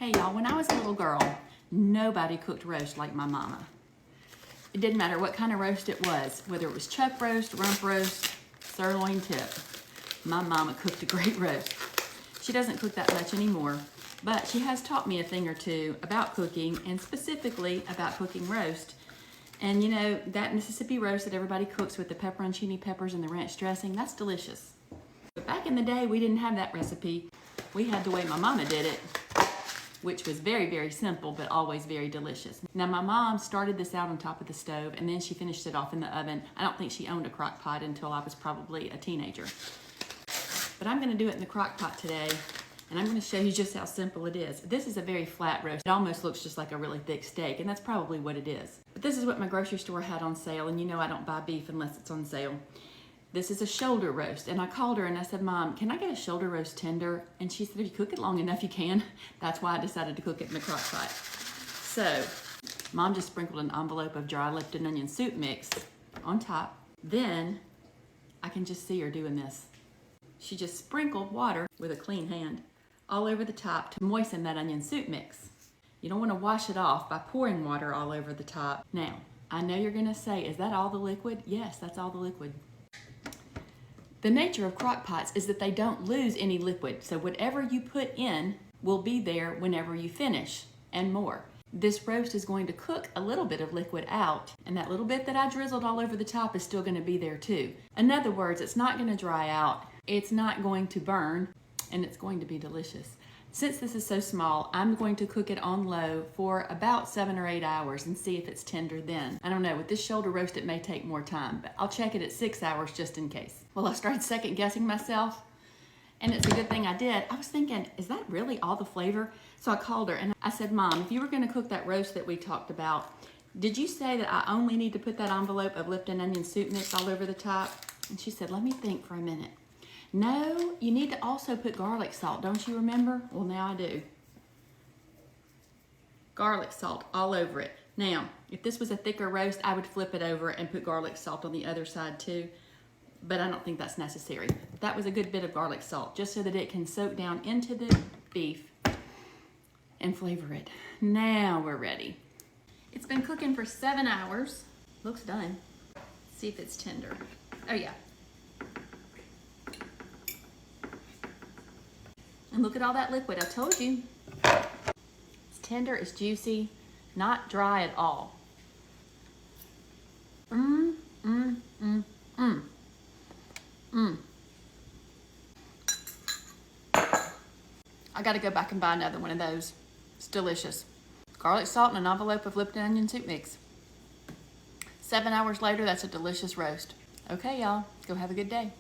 Hey y'all, when I was a little girl, nobody cooked roast like my mama. It didn't matter what kind of roast it was, whether it was chuck roast, rump roast, sirloin tip. My mama cooked a great roast. She doesn't cook that much anymore, but she has taught me a thing or two about cooking, and specifically about cooking roast. And you know, that Mississippi roast that everybody cooks with the pepperoncini peppers and the ranch dressing, that's delicious. But back in the day, we didn't have that recipe. We had the way my mama did it, which was very, very simple, but always very delicious. Now, my mom started this out on top of the stove, and then she finished it off in the oven. I don't think she owned a crock pot until I was probably a teenager. But I'm gonna do it in the crock pot today, and I'm gonna show you just how simple it is. This is a very flat roast. It almost looks just like a really thick steak, and that's probably what it is. But this is what my grocery store had on sale, and you know I don't buy beef unless it's on sale. This is a shoulder roast, and I called her and I said, Mom, can I get a shoulder roast tender? And she said, if you cook it long enough, you can. That's why I decided to cook it in the crock pot. So, Mom just sprinkled an envelope of dry Lipton onion soup mix on top. Then, I can just see her doing this. She just sprinkled water with a clean hand all over the top to moisten that onion soup mix. You don't want to wash it off by pouring water all over the top. Now, I know you're gonna say, is that all the liquid? Yes, that's all the liquid. The nature of crock pots is that they don't lose any liquid, so whatever you put in will be there whenever you finish, and more. This roast is going to cook a little bit of liquid out, and that little bit that I drizzled all over the top is still going to be there too. In other words, it's not going to dry out, it's not going to burn, and it's going to be delicious. Since this is so small, I'm going to cook it on low for about 7 or 8 hours and see if it's tender then. I don't know, with this shoulder roast it may take more time, but I'll check it at 6 hours just in case. Well, I started second guessing myself, and it's a good thing I did. I was thinking, is that really all the flavor? So I called her and I said, Mom, if you were gonna cook that roast that we talked about, did you say that I only need to put that envelope of Lipton onion soup mix all over the top? And she said, let me think for a minute. No, you need to also put garlic salt, don't you remember? Well, now I do. Garlic salt all over it. Now, if this was a thicker roast, I would flip it over and put garlic salt on the other side too, but I don't think that's necessary. That was a good bit of garlic salt, just so that it can soak down into the beef and flavor it. Now we're ready. It's been cooking for 7 hours. Looks done. Let's see if it's tender. Oh yeah. And look at all that liquid, I told you. It's tender, it's juicy, not dry at all. I gotta go back and buy another one of those. It's delicious. Garlic salt and an envelope of Lipton onion soup mix. 7 hours later, that's a delicious roast. Okay, y'all, go have a good day.